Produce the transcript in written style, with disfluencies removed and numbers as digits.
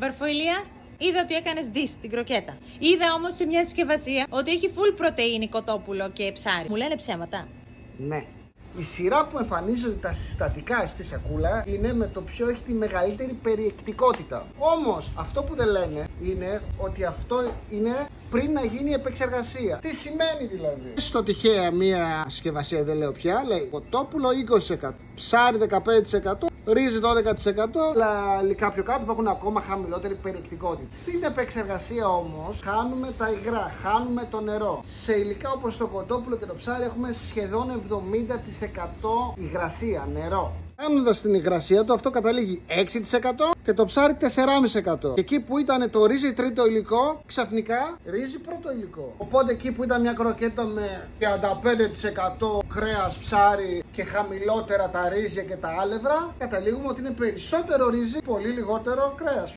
Βαρφοηλία. Είδα ότι έκανες δις στην κροκέτα. Είδα όμως σε μια συσκευασία ότι έχει full πρωτεΐνη κοτόπουλο και ψάρι. Μου λένε ψέματα. Ναι. Η σειρά που εμφανίζονται τα συστατικά στη σακούλα είναι με το ποιο έχει τη μεγαλύτερη περιεκτικότητα. Όμως αυτό που δεν λένε είναι ότι αυτό είναι πριν να γίνει η επεξεργασία. Τι σημαίνει δηλαδή? Στο τυχαία μία συσκευασία, δεν λέω πια, λέει κοτόπουλο 20%, ψάρι 15%, ρύζι 12%, αλλά υλικά πιο κάτω που έχουν ακόμα χαμηλότερη περιεκτικότητα. Στην επεξεργασία όμως χάνουμε τα υγρά, χάνουμε το νερό. Σε υλικά όπως το κοτόπουλο και το ψάρι έχουμε σχεδόν 70% υγρασία, νερό. Κάνοντας την υγρασία του, αυτό καταλήγει 6% και το ψάρι 4,5%. Και εκεί που ήταν το ρύζι τρίτο υλικό, ξαφνικά ρύζι πρώτο υλικό. Οπότε εκεί που ήταν μια κροκέτα με 35% κρέας, ψάρι και χαμηλότερα τα ρύζια και τα άλευρα, καταλήγουμε ότι είναι περισσότερο ρύζι, πολύ λιγότερο κρέας.